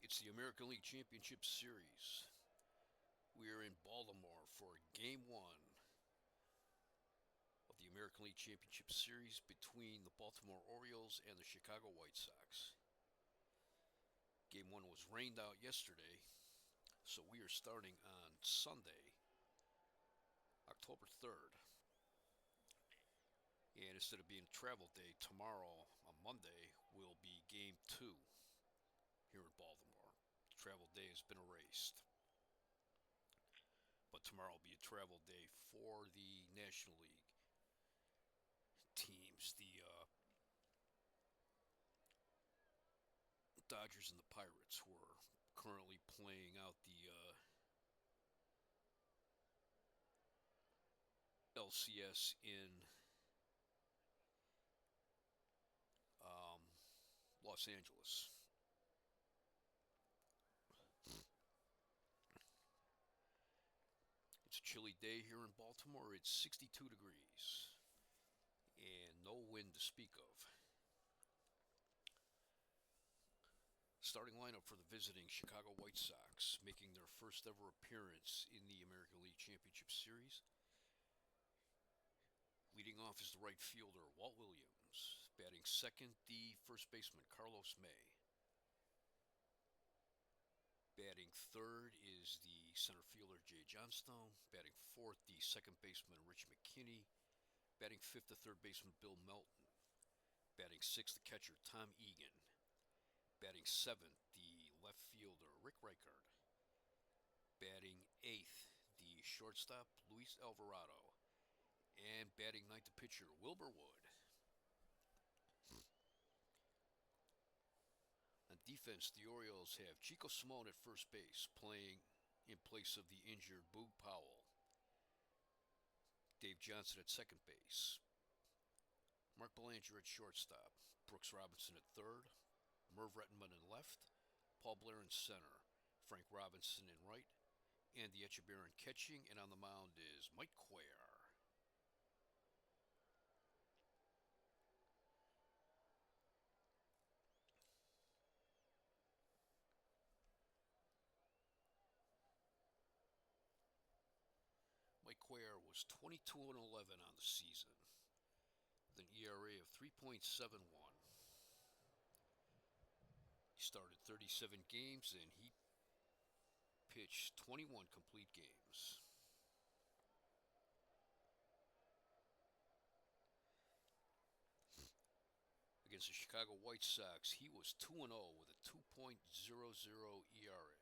It's the American League Championship Series. We are in Baltimore for Game One of the American League Championship Series between the Baltimore Orioles and the Chicago White Sox. Game One was rained out yesterday, so we are starting on Sunday, October 3rd. And instead of being travel day, tomorrow, on Monday, will be Game 2 here in Baltimore. Travel day has been erased. But tomorrow will be a travel day for the National League teams. The Dodgers and the Pirates, who are currently playing out the LCS in um, Los Angeles. It's a chilly day here in Baltimore. It's 62 degrees and no wind to speak of. Starting lineup for the visiting Chicago White Sox, making their first ever appearance in the American League Championship Series. Leading off is the right fielder, Walt Williams. Batting second, the first baseman, Carlos May. Batting third is the center fielder, Jay Johnstone. Batting fourth, the second baseman, Rich McKinney. Batting fifth, the third baseman, Bill Melton. Batting sixth, the catcher, Tom Egan. Batting seventh, the left fielder, Rick Reichard. Batting eighth, the shortstop, Luis Alvarado. And batting ninth, the pitcher, Wilbur Wood. On defense, the Orioles have Chico Simone at first base, playing in place of the injured Boog Powell. Dave Johnson at second base. Mark Belanger at shortstop. Brooks Robinson at third. Merv Rettenman in left. Paul Blair in center. Frank Robinson in right. Andy Etchebarren catching, and on the mound is Mike Cuellar. Mike Cuellar was 22-11 on the season, with an ERA of 3.71. He started 37 games and he pitched 21 complete games. Against the Chicago White Sox, he was 2-0 with a 2.00 ERA.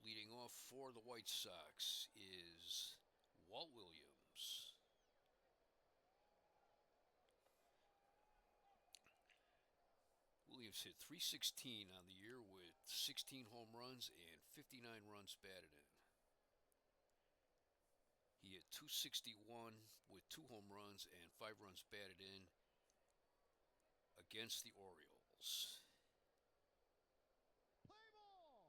Leading off for the White Sox is Walt Williams. Williams hit .316 on the year with 16 home runs and 59 runs batted in. He hit .261 with 2 home runs and 5 runs batted in against the Orioles. Play ball.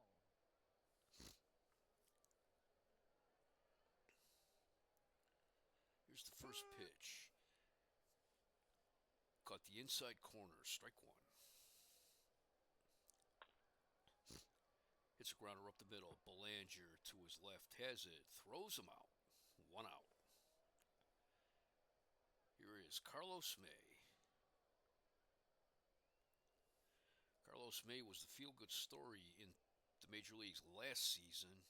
Here's the first pitch. Caught the inside corner, strike one. Hits a grounder up the middle. Belanger to his left has it, throws him out. 1 out. Here is Carlos May. Carlos May was the feel-good story in the major leagues last season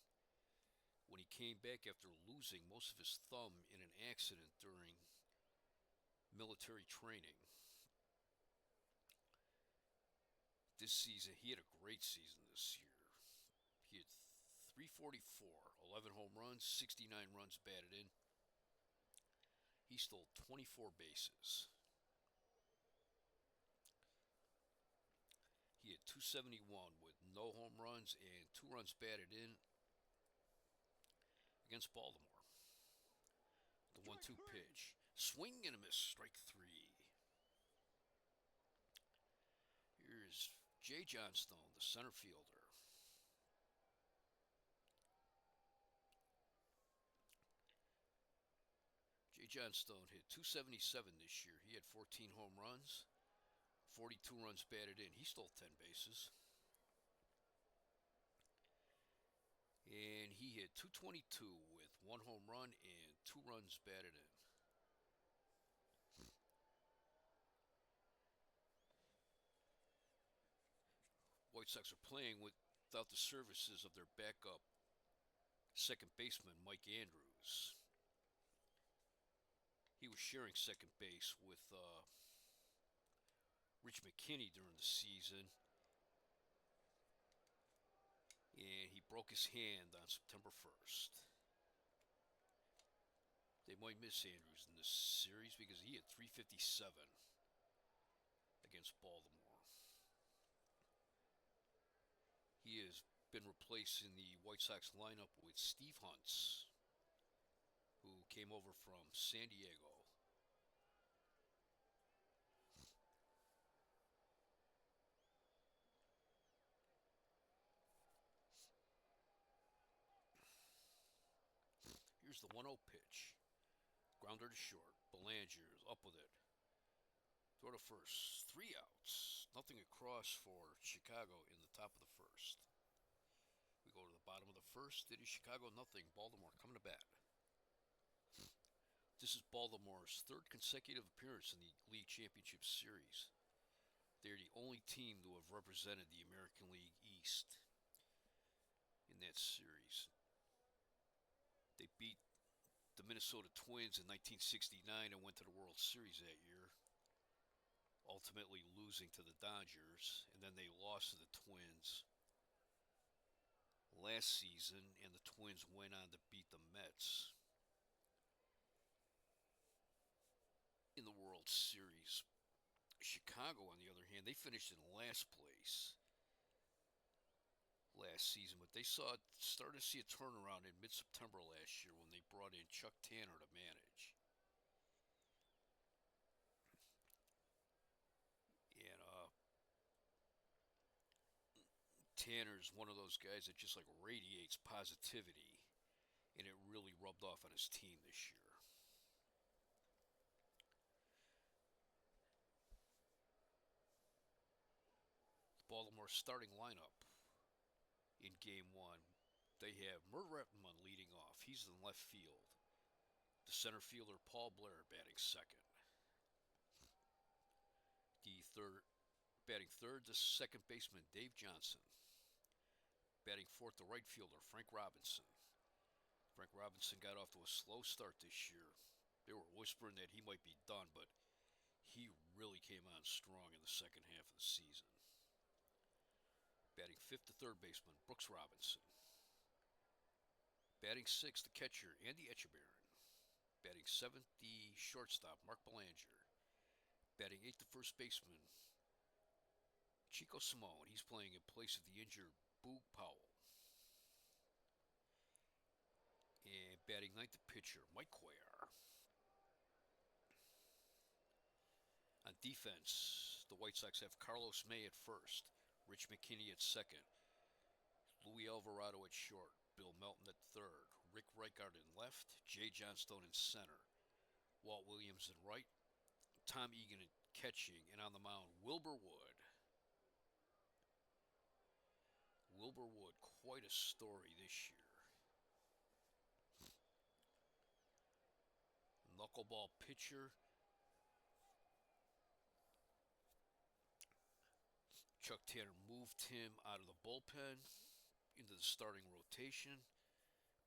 when he came back after losing most of his thumb in an accident during military training. This season, he had a great season this year. He had .344, 11 home runs, 69 runs batted in. He stole 24 bases. He had .271 with no home runs and 2 runs batted in against Baltimore. The 1-2 pitch. Swing and a miss, strike 3. Here's Jay Johnstone, the center fielder. Jay Johnstone hit 277 this year. He had 14 home runs, 42 runs batted in. He stole 10 bases. And he hit 222 with 1 home run and 2 runs batted in. White Sox are playing without the services of their backup second baseman, Mike Andrews. He was sharing second base with Rich McKinney during the season, and he broke his hand on September 1st. They might miss Andrews in this series because he had 357 against Baltimore. He has been replaced in the White Sox lineup with Steve Hunts, who came over from San Diego. Here's the 1-0 pitch. Grounder to short. Belanger is up with it. Throw to first. 3 outs. Nothing across for Chicago in the top of the first. We go to the bottom of the first. It is Chicago nothing. Baltimore coming to bat. This is Baltimore's 3rd consecutive appearance in the League Championship Series. They're the only team to have represented the American League East in that series. They beat the Minnesota Twins in 1969 and went to the World Series that year, ultimately losing to the Dodgers, and then they lost to the Twins last season, and the Twins went on to beat the Mets in the World Series. Chicago, on the other hand, they finished in last place last season, but they started to see a turnaround in mid-September last year when they brought in Chuck Tanner to manage. And Tanner's one of those guys that just like radiates positivity, and it really rubbed off on his team this year. The Baltimore starting lineup in Game 1. They have Mert Rettenmund leading off. He's in left field. The center fielder, Paul Blair, batting second. Batting third, the second baseman, Dave Johnson. Batting fourth, the right fielder, Frank Robinson. Frank Robinson got off to a slow start this year. They were whispering that he might be done, but he really came on strong in the second half of the season. Batting fifth, the third baseman, Brooks Robinson. Batting sixth, the catcher, Andy Etchebarren. Batting seventh, the shortstop, Mark Belanger. Batting eighth, the first baseman, Chico Simone. He's playing in place of the injured Boog Powell. And batting ninth, the pitcher, Mike Cuellar. On defense, the White Sox have Carlos May at first, Rich McKinney at second, Louis Alvarado at short, Bill Melton at third, Rick Reichard in left, Jay Johnstone in center, Walt Williams in right, Tom Egan in catching, and on the mound, Wilbur Wood. Wilbur Wood, quite a story this year. Knuckleball pitcher. Chuck Tanner moved him out of the bullpen into the starting rotation,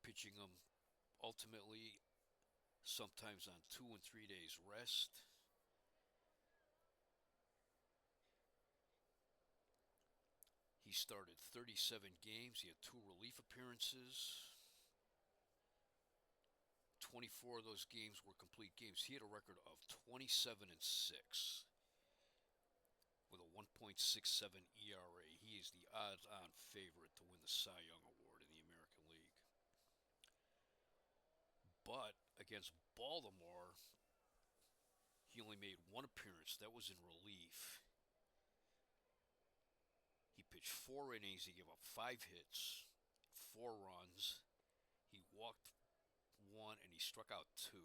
pitching him ultimately sometimes on 2 and 3 days rest. He started 37 games. He had 2 relief appearances. 24 of those games were complete games. He had a record of 27 and 6 with a 1.67 ERA. He is the odds-on favorite to win the Cy Young Award in the American League. But against Baltimore, he only made 1 appearance. That was in relief. He pitched 4 innings. He gave up 5 hits, 4 runs. He walked 1 and he struck out 2.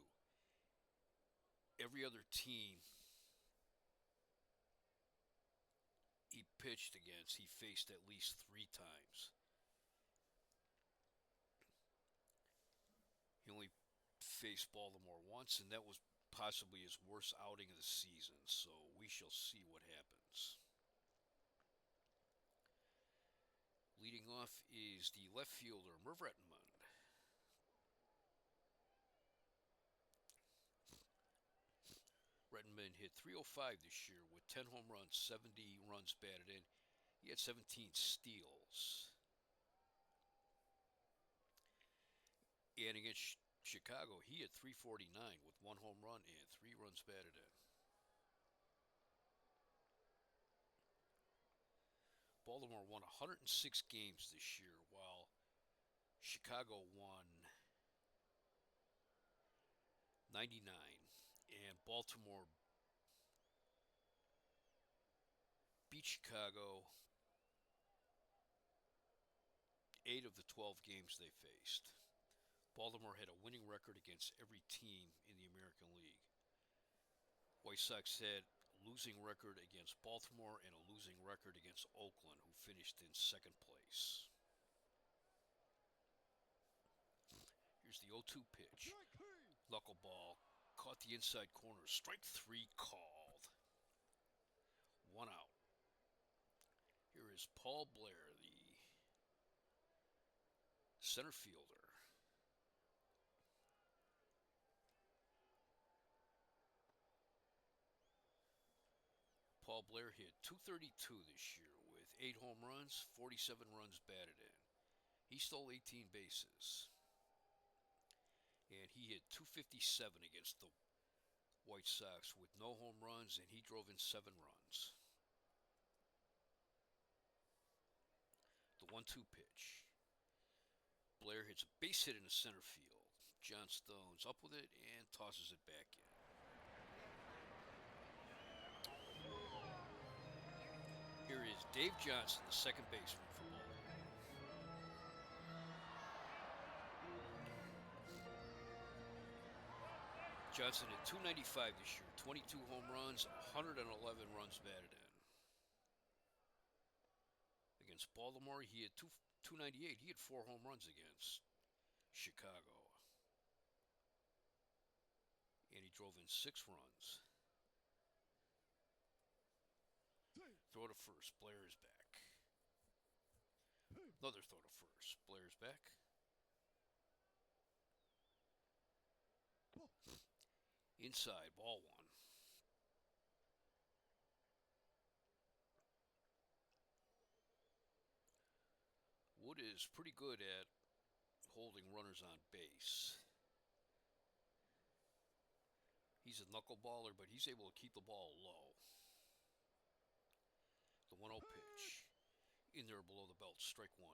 every other team he pitched against, he faced at least 3 times. He only faced Baltimore once, and that was possibly his worst outing of the season. So we shall see what happens. Leading off is the left fielder, Merv Rettenmund. Rettenmund hit .305 this year with 10 home runs, 70 runs batted in. He had 17 steals. And against Chicago, he hit .349 with 1 home run and 3 runs batted in. Baltimore won 106 games this year, while Chicago won 99. And Baltimore beat Chicago 8 of the 12 games they faced. Baltimore had a winning record against every team in the American League. White Sox had a losing record against Baltimore and a losing record against Oakland, who finished in second place. Here's the 0-2 pitch. Knuckleball caught the inside corner. Strike 3 called. 1 out. Here is Paul Blair, the center fielder. Paul Blair hit .232 this year with 8 home runs, 47 runs batted in. He stole 18 bases. And he hit .257 against the White Sox with no home runs, and he drove in 7 runs. The 1-2 pitch. Blair hits a base hit in the center field. John Stone's up with it and tosses it back in. Here is Dave Johnson, the second baseman for Baltimore. Johnson hit .295 this year, 22 home runs, 111 runs batted in. Against Baltimore, he had .298. He had 4 home runs against Chicago. And he drove in 6 runs. Throw to first. Blair is back. Another throw to first. Blair's back. Inside, ball 1. Wood is pretty good at holding runners on base. He's a knuckleballer, but he's able to keep the ball low. The 1-0 pitch. In there below the belt, strike 1.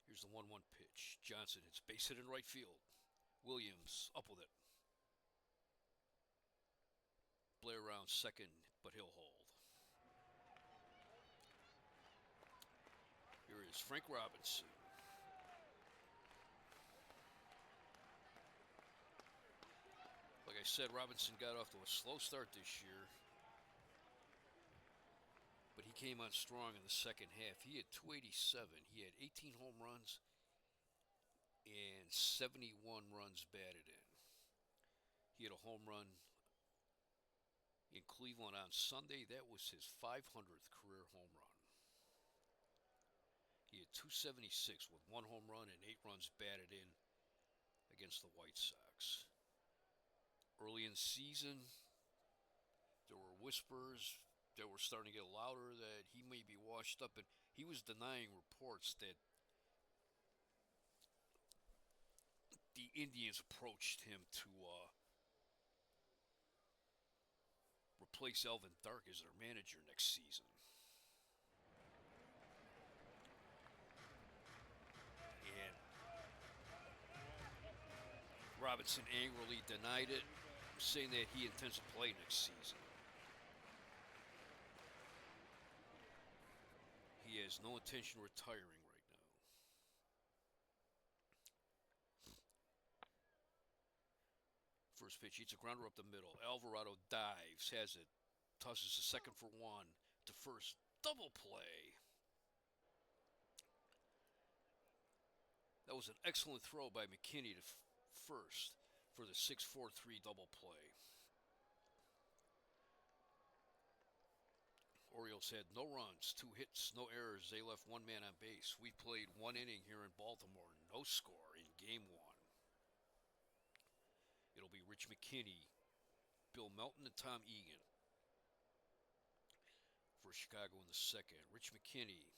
Here's the 1-1 pitch. Johnson hits base hit in right field. Williams up with it. Blair around second, but he'll hold. Here is Frank Robinson. Like I said, Robinson got off to a slow start this year, but he came on strong in the second half. He had .287. He had 18 home runs and 71 runs batted in. He had a home run in Cleveland on Sunday. That was his 500th career home run. He had .276 with 1 home run and 8 runs batted in against the White Sox. Early in the season, there were whispers that were starting to get louder that he may be washed up, and he was denying reports that the Indians approached him to replace Alvin Dark as their manager next season. And Robinson angrily denied it, saying that he intends to play next season. He has no intention of retiring right now. First pitch, hits a grounder up the middle. Alvarado dives, has it, tosses to second for one, to first, double play. That was an excellent throw by McKinney to first for the 6-4-3 double play. Orioles had no runs, 2 hits, no errors. They left one man on base. We played 1 inning here in Baltimore, no score in Game 1. It'll be Rich McKinney, Bill Melton, and Tom Egan for Chicago in the second. Rich McKinney.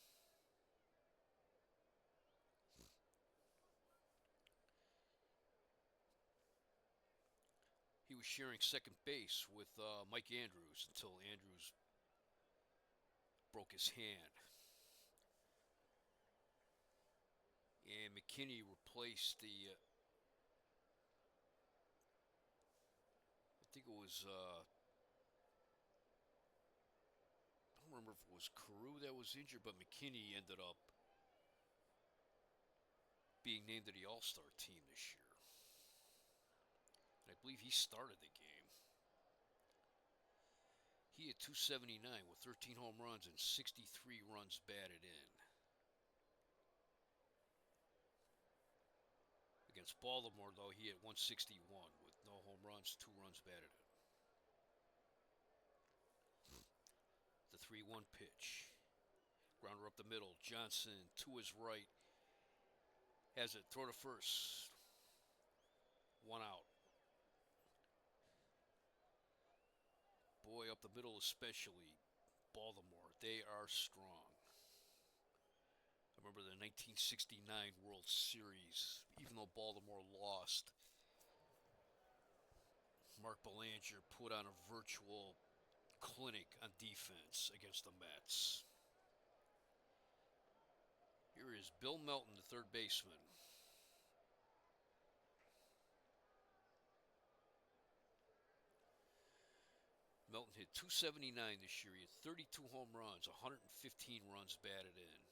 He was sharing second base with Mike Andrews until Andrews broke his hand. And McKinney replaced I think it was, I don't remember if it was Carew that was injured, but McKinney ended up being named to the All-Star team this year. And I believe he started the game. He had 279 with 13 home runs and 63 runs batted in. Against Baltimore, though, he had 161 with no home runs, 2 runs batted in. The 3-1 pitch. Grounder up the middle. Johnson to his right. Has it. Throw to first. 1 out. Boy, up the middle especially. Baltimore. They are strong. I remember the 1969 World Series. Even though Baltimore lost, Mark Belanger put on a virtual clinic on defense against the Mets. Here is Bill Melton, the third baseman. Melton hit 279 this year. He had 32 home runs, 115 runs batted in.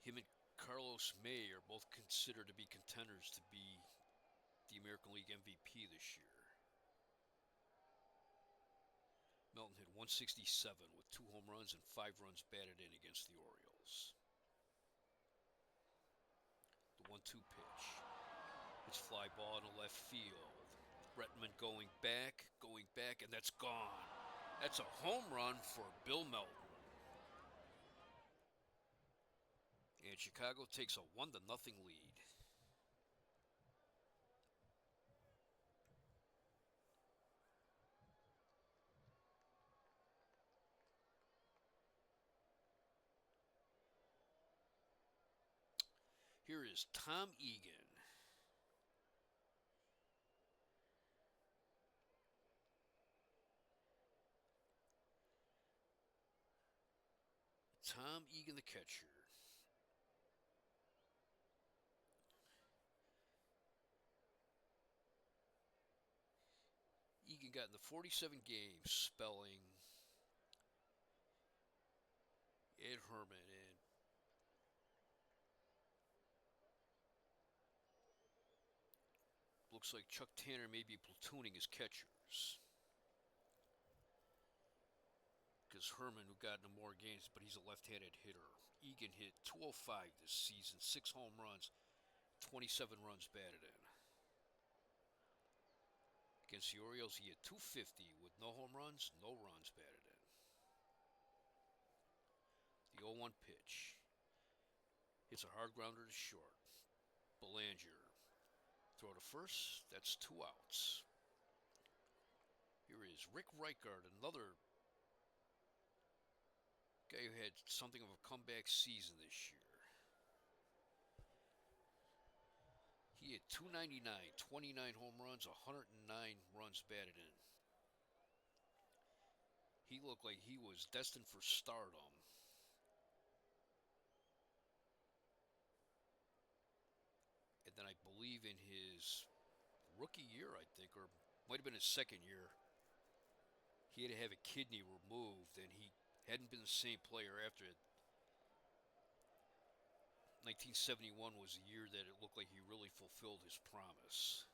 Him and Carlos May are both considered to be contenders to be the American League MVP this year. Melton hit 167 with 2 home runs and 5 runs batted in against the Orioles. The 1-2 pitch. It's fly ball in the left field. Rettenman going back, and that's gone. That's a home run for Bill Melton. And Chicago takes a 1-0 lead. Here is Tom Egan. Tom Egan, the catcher. Egan got in the 47 games spelling Ed Herman, and looks like Chuck Tanner may be platooning his catchers. Because Herman, who got into more games, but he's a left-handed hitter. Egan hit 205 this season, 6 home runs, 27 runs batted in. Against the Orioles, he had 250 with no home runs, no runs batted in. The 0-1 pitch. Hits a hard grounder to short. Belanger. Throw to first. That's 2 outs. Here is Rick Reichard, another guy who had something of a comeback season this year. He had 299, 29 home runs, 109 runs batted in. He looked like he was destined for stardom. And then I believe in his rookie year, I think, or might have been his second year, he had to have a kidney removed, and he hadn't been the same player after it. 1971 was the year that it looked like he really fulfilled his promise.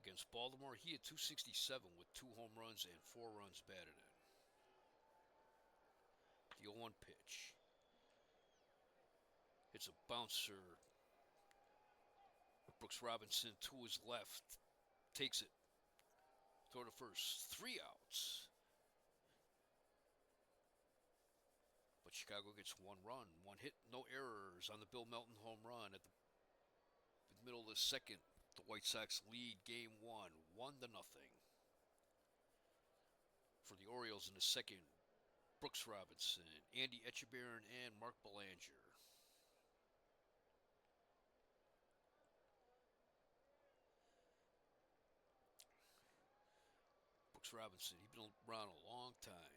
Against Baltimore, he had 267 with 2 home runs and 4 runs batted in. The 0-1 pitch. It's a bouncer. Brooks Robinson to his left. Takes it. Throw to first. 3 outs. But Chicago gets 1 run. 1 hit, no errors on the Bill Melton home run at the middle of the second. The White Sox lead Game 1, 1-0. For the Orioles in the second, Brooks Robinson, Andy Etchebarren, and Mark Belanger. Brooks Robinson, he's been around a long time.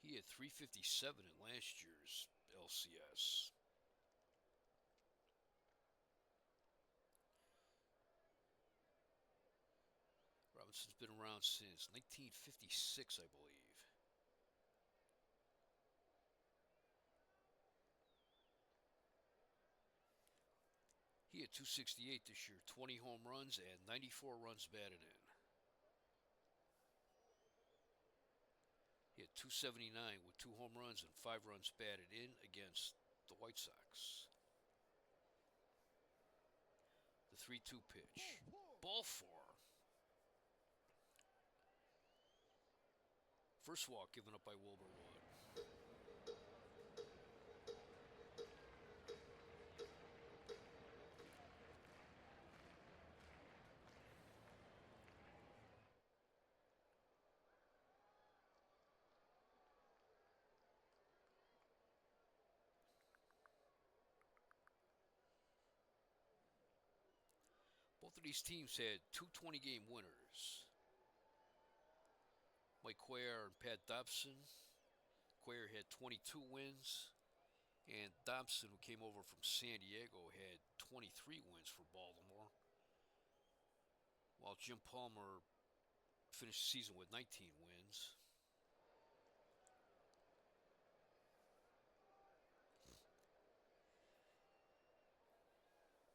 He had 357 in last year's LCS. Robinson's been around since 1956, I believe. He had 268 this year, 20 home runs and 94 runs batted in. He had 279 with 2 home runs and 5 runs batted in against the White Sox. The 3-2 pitch. Ball 4. First walk given up by Wilbur Wood. Both of these teams had 2 20-game winners. Mike Cuellar and Pat Dobson. Cuellar had 22 wins, and Dobson, who came over from San Diego, had 23 wins for Baltimore, while Jim Palmer finished the season with 19 wins.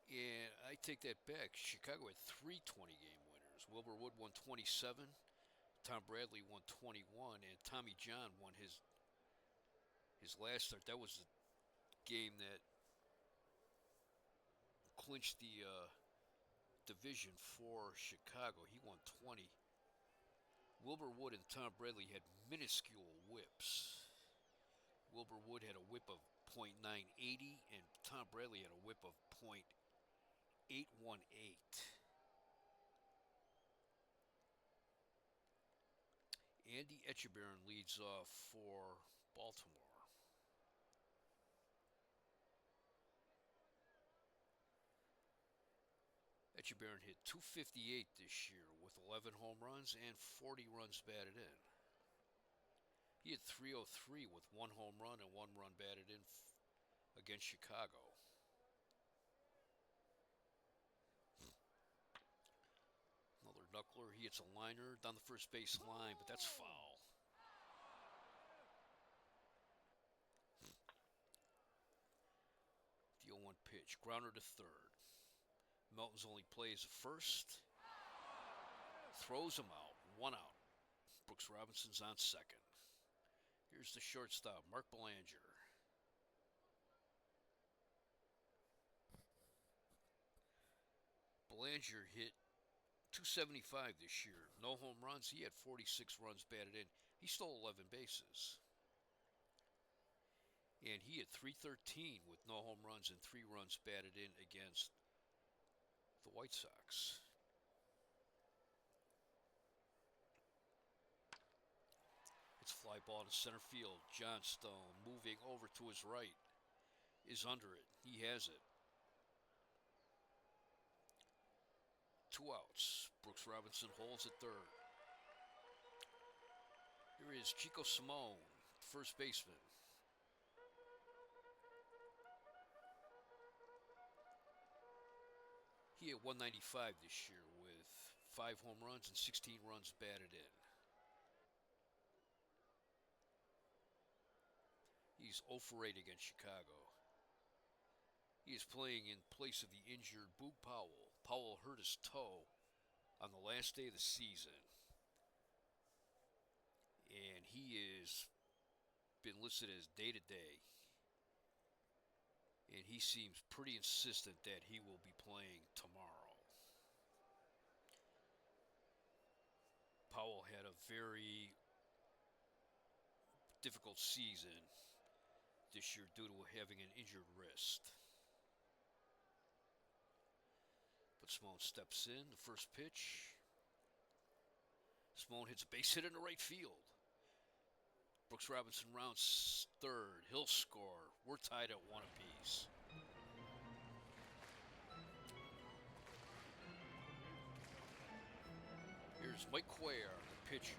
And I take that back. Chicago had 3 20-game winners. Wilbur Wood won 27, Tom Bradley won 21, and Tommy John won his last start. That was the game that clinched the division for Chicago. He won 20. Wilbur Wood and Tom Bradley had minuscule whips. Wilbur Wood had a whip of .980, and Tom Bradley had a whip of .818. Andy Etchebarren leads off for Baltimore. Etchebarren hit .258 this year with 11 home runs and 40 runs batted in. He had .303 with 1 home run and 1 run batted in against Chicago. Another knuckler. He hits a liner down the first base line, but that's foul. The 0-1 pitch. Grounder to third. Melton's only play is first. Throws him out. 1 out. Brooks Robinson's on second. Here's the shortstop, Mark Belanger. Belanger hit .275 this year. No home runs. He had 46 runs batted in. He stole 11 bases. And he had .313 with no home runs and 3 runs batted in against the White Sox. It's fly ball to center field. Johnstone moving over to his right is under it. He has it. 2 outs. Brooks Robinson holds at third. Here is Chico Simone, first baseman. He hit 195 this year with 5 home runs and 16 runs batted in. He's 0 for 8 against Chicago. He is playing in place of the injured Boog Powell. Powell hurt his toe on the last day of the season, and he has been listed as day-to-day. And he seems pretty insistent that he will be playing tomorrow. Powell had a very difficult season this year due to having an injured wrist. But Simone steps in, the first pitch. Simone hits a base hit into right field. Brooks Robinson rounds third. He'll score. We're tied at 1 apiece. Here's Mike Cuellar, the pitcher.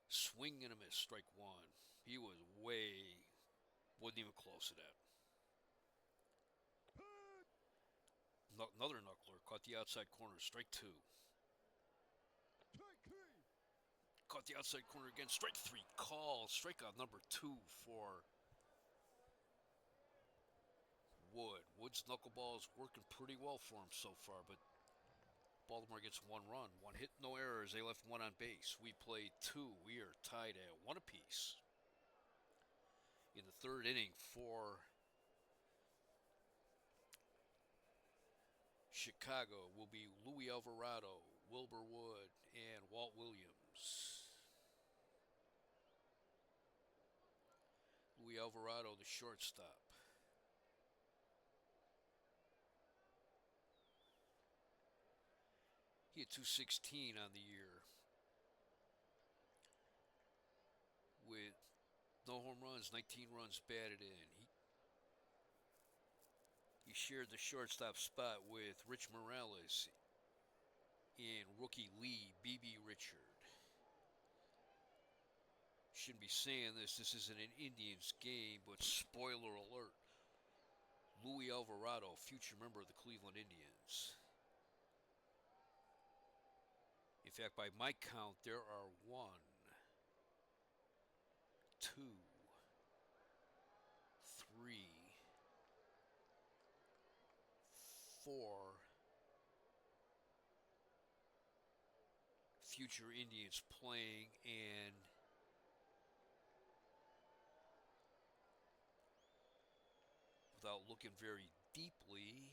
Swing and a miss, strike 1. He was wasn't even close to that. Another knuckler, caught the outside corner, strike 2. Caught the outside corner again, strike 3, call, strikeout number 2 for Wood. Wood's knuckleball is working pretty well for him so far, but Baltimore gets 1 run, 1 hit, no errors. They left 1 on base. We played 2. We are tied at 1 apiece. In the 3rd inning for Chicago will be Louis Alvarado, Wilbur Wood, and Walt Williams. Louis Alvarado, the shortstop. He had 216 on the year with no home runs, 19 runs batted in. He shared the shortstop spot with Rich Morales and rookie Lee B.B. Richard. Shouldn't be saying this. This isn't an Indians game, but spoiler alert. Louis Alvarado, future member of the Cleveland Indians. In fact, by my count, there are 1, 2, 3, 4 future Indians playing, and without looking very deeply,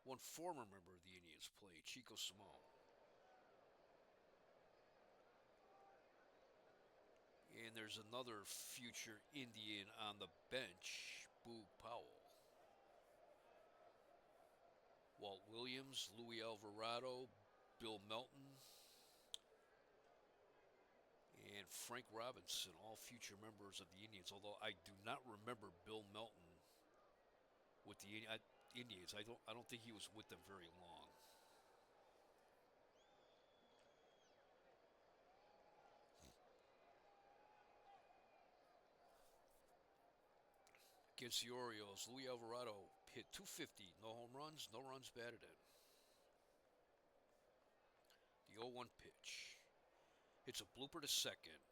one former member of the Indians played, Chico Simone. And there's another future Indian on the bench, Boog Powell. Walt Williams, Louis Alvarado, Bill Melton, and Frank Robinson, all future members of the Indians. Although I do not remember Bill Melton with the Indians. I don't think he was with them very long. Against the Orioles, Louis Alvarado hit 250, no home runs, no runs batted in. The 0-1 pitch. Hits a blooper to second,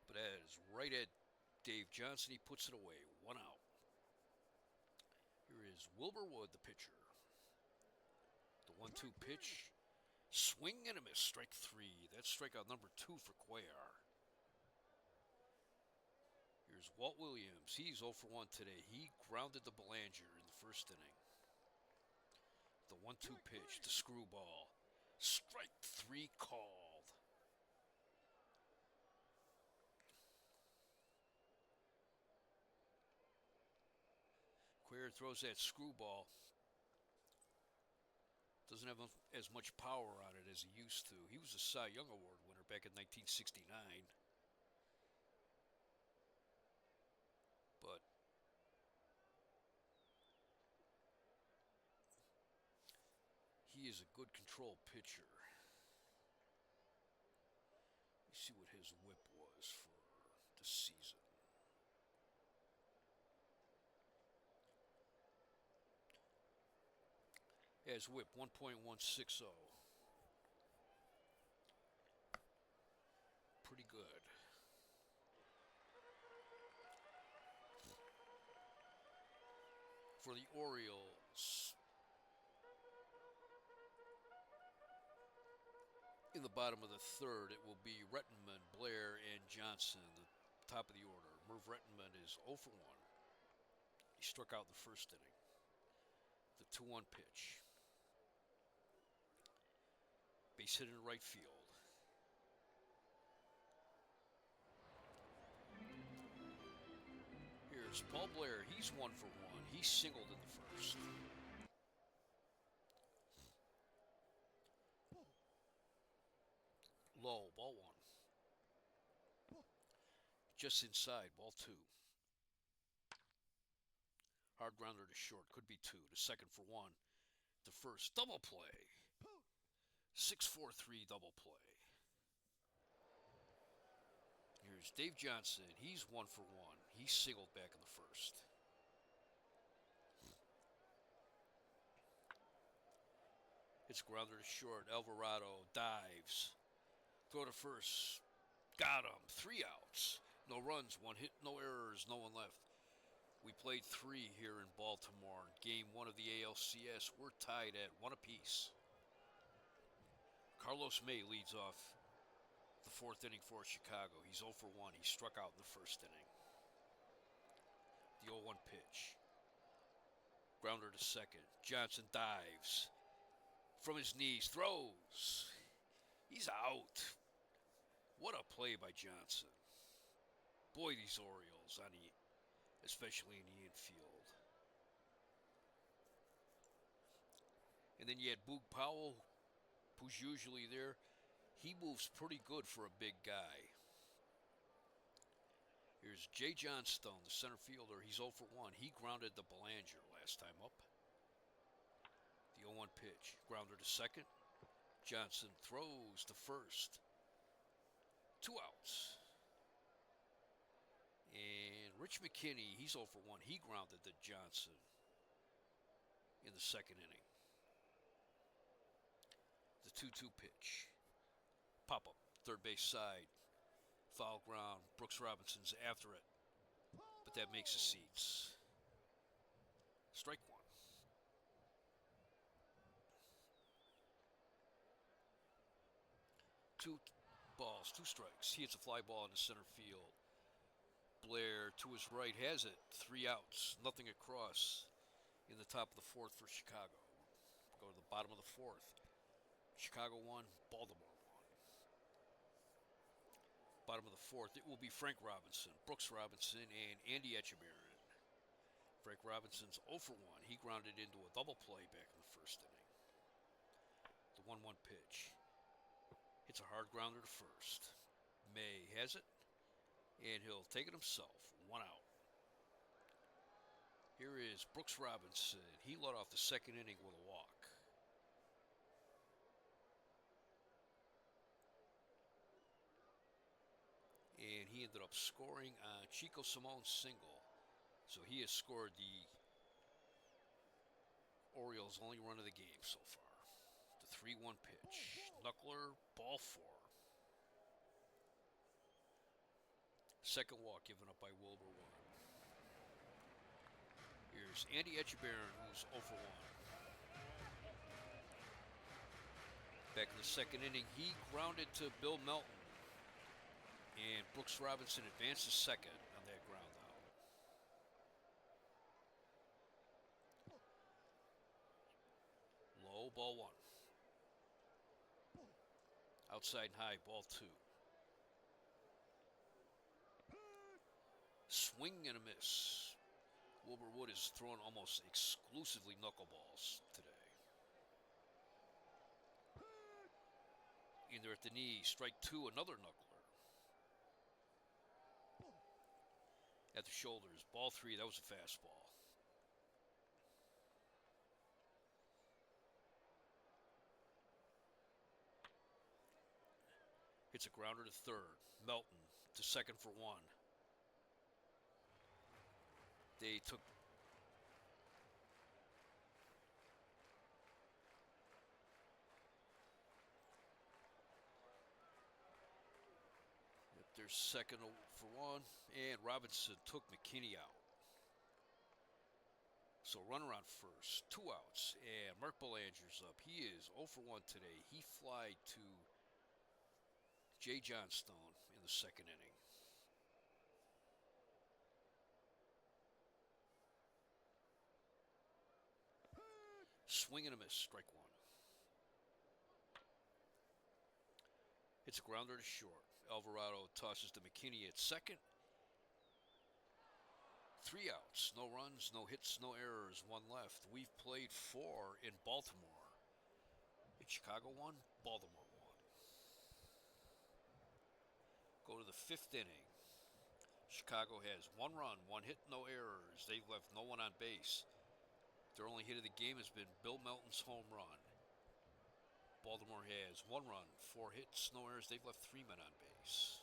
but that is right at Dave Johnson. He puts it away, 1 out. Here is Wilbur Wood, the pitcher. The 1-2 pitch. Swing and a miss, strike 3. That's strikeout number 2 for Cuellar. Here's Walt Williams. He's 0 for 1 today. He grounded the Belanger in the 1st inning. The 1-2 pitch, the screwball. Strike 3 called. Cuellar throws that screwball. Doesn't have as much power on it as he used to. He was a Cy Young Award winner back in 1969. But is a good control pitcher. Let's see what his whip was for the season. Yeah, his whip 1.160. Pretty good. For the Orioles, in the bottom of the third, it will be Rettenman, Blair, and Johnson, the top of the order. Merv Rettenman is 0 for 1. He struck out in the first inning. The 2-1 pitch. Base hit in right field. Here's Paul Blair. He's 1 for 1. He singled in the first. Low, ball 1. Just inside, ball 2. Hard grounder to short, could be 2. To second for 1. To first, double play. 6-4-3 double play. Here's Dave Johnson. He's 1 for 1. He singled back in the first. It's grounder to short. Alvarado dives. Throw to first. Got him. 3 outs. No runs, 1 hit, no errors, no one left. We played 3 here in Baltimore. Game 1 of the ALCS. We're tied at 1 apiece. Carlos May leads off the 4th inning for Chicago. He's 0 for 1. He struck out in the first inning. The 0-1 pitch. Grounder to second. Johnson dives. From his knees, throws. He's out. What a play by Johnson. Boy, these Orioles, especially in the infield. And then you had Boog Powell, who's usually there. He moves pretty good for a big guy. Here's Jay Johnstone, the center fielder. He's 0 for 1. He grounded the Belanger last time up. The 0-1 pitch. Grounder to second. Johnson throws to first. 2 outs. And Rich McKinney, he's 0 for 1. He grounded to Johnson in the second inning. The 2-2 pitch. Pop up, third base side. Foul ground. Brooks Robinson's after it. But that makes the seats. Strike 1. Two balls, 2 strikes. He hits a fly ball into center field. Blair to his right has it. 3 outs, nothing across in the top of the 4th for Chicago. Go to the bottom of the 4th. Chicago 1, Baltimore 1. Bottom of the 4th, it will be Frank Robinson, Brooks Robinson, and Andy Etchebarren. Frank Robinson's 0 for 1. He grounded into a double play back in the first inning. The 1-1 pitch. Hits a hard grounder to first. May has it, and he'll take it himself. 1 out. Here is Brooks Robinson. He led off the second inning with a walk. And he ended up scoring on Chico Simone's single. So he has scored the Orioles' only run of the game so far. The 3-1 pitch. Knuckler, ball 4. Second walk given up by Wilbur Wood. Here's Andy Etchebarren, who's 0 for 1. Back in the second inning, he grounded to Bill Melton. And Brooks Robinson advances second on that ground out. Low, ball 1. Outside and high, ball 2. Swing and a miss. Wilbur Wood is throwing almost exclusively knuckleballs today. In there at the knee, strike 2, another knuckler. At the shoulders, ball 3, that was a fastball. Hits a grounder to third. Melton to second for one. They took their second for one, and Robinson took McKinney out. So runner on first, 2 outs, and Mark Belanger's up. He is 0 for 1 today. He flied to Jay Johnstone in the second inning. Swing and a miss, strike one. Hits a grounder to short. Alvarado tosses to McKinney at second. 3 outs, no runs, no hits, no errors, 1 left. We've played 4 in Baltimore. In Chicago 1, Baltimore 1. Go to the 5th inning. Chicago has 1 run, 1 hit, no errors. They've left no one on base. Their only hit of the game has been Bill Melton's home run. Baltimore has 1 run, 4 hits, no errors. They've left 3 men on base.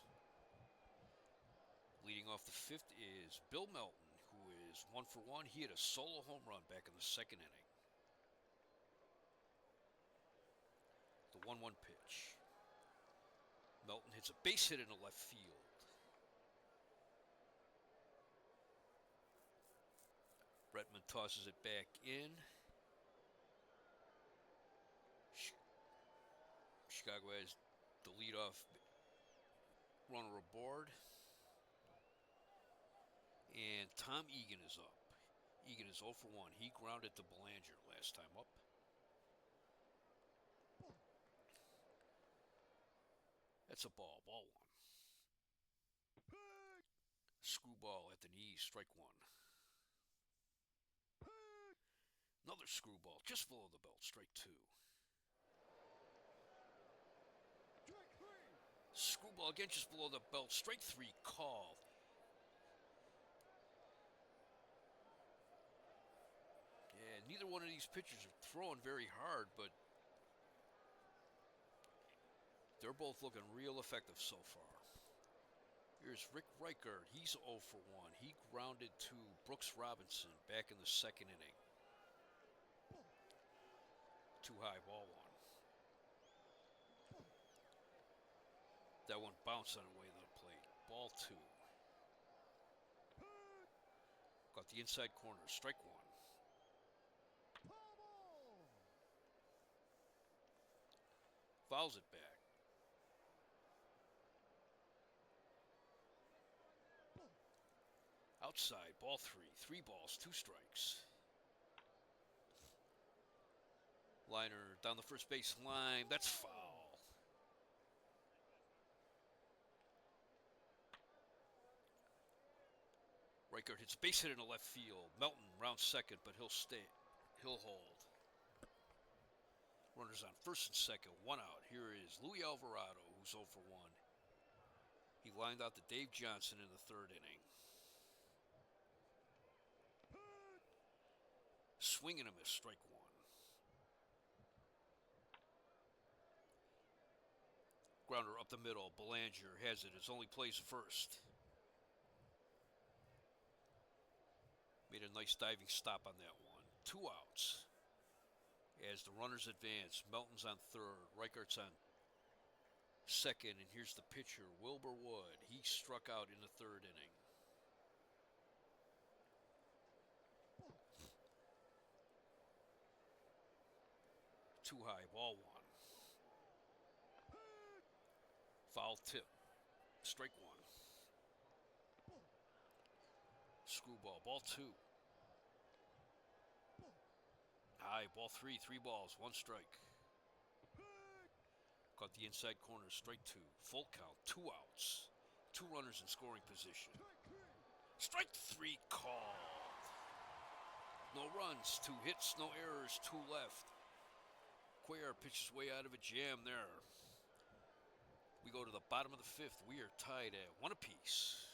Leading off the 5th is Bill Melton, who is 1 for 1. He had a solo home run back in the second inning. The 1-1 pitch. Melton hits a base hit into left field. Bretman tosses it back in. Chicago has the leadoff runner aboard. And Tom Egan is up. Egan is 0 for 1. He grounded to Belanger last time up. That's a ball. Ball 1. Screwball at the knees. Strike 1. Another screwball just below the belt. Strike 2. Screwball again just below the belt. Strike 3 called. Yeah, neither one of these pitchers are throwing very hard, but they're both looking real effective so far. Here's Rick Reichert. He's 0 for 1. He grounded to Brooks Robinson back in the second inning. Too high, ball 1. That one bounced on the way to the plate. Ball 2. Got the inside corner. Strike 1. Fouls it back. Outside, ball 3. 3 balls, 2 strikes. Liner down the first base line. That's foul. Reichert hits a base hit into left field. Melton rounds second, but he'll stay. He'll hold. Runners on first and second, 1 out. Here is Luis Alvarado, who's 0 for 1. He lined out to Dave Johnson in the third inning. Swing and a miss, strike 1. Grounder up the middle. Belanger has it. His only plays first. Made a nice diving stop on that one. 2 outs. As the runners advance, Melton's on third. Reichert's on second. And here's the pitcher, Wilbur Wood. He struck out in the third inning. Too high, ball 1. Foul tip. Strike 1. Screwball, ball 2. High, ball 3. 3 balls, 1 strike. Caught the inside corner, strike 2. Full count, 2 outs. 2 runners in scoring position. Strike 3 called. No runs, 2 hits, no errors, 2 left. Cuellar pitches way out of a jam there. We go to the bottom of the 5th. We are tied at 1 apiece.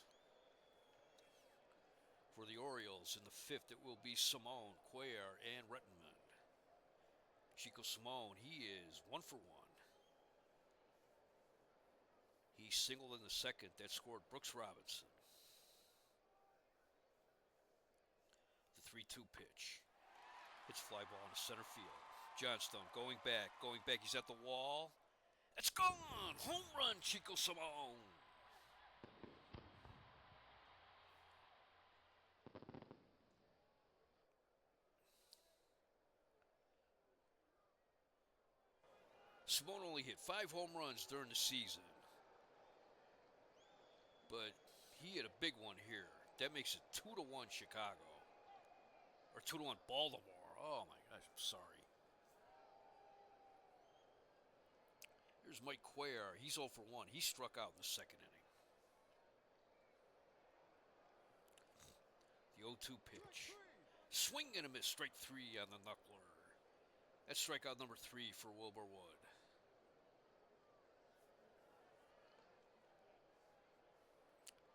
For the Orioles in the 5th, it will be Simone, Cuellar, and Rettenmund. Chico Simone, he is 1 for 1. He singled in the second. That scored Brooks Robinson. The 3-2 pitch. It's fly ball into center field. Johnstone going back. He's at the wall. It's gone! Home run, Chico Simone! Simone only hit 5 home runs during the season. But he hit a big one here. That makes it 2-1 Chicago. Or 2-1 Baltimore. Oh my gosh, I'm sorry. Here's Mike Cuellar. He's 0 for 1. He struck out in the second inning. The 0-2 pitch. Swing and a miss. Strike 3 on the knuckler. That's strikeout number 3 for Wilbur Wood.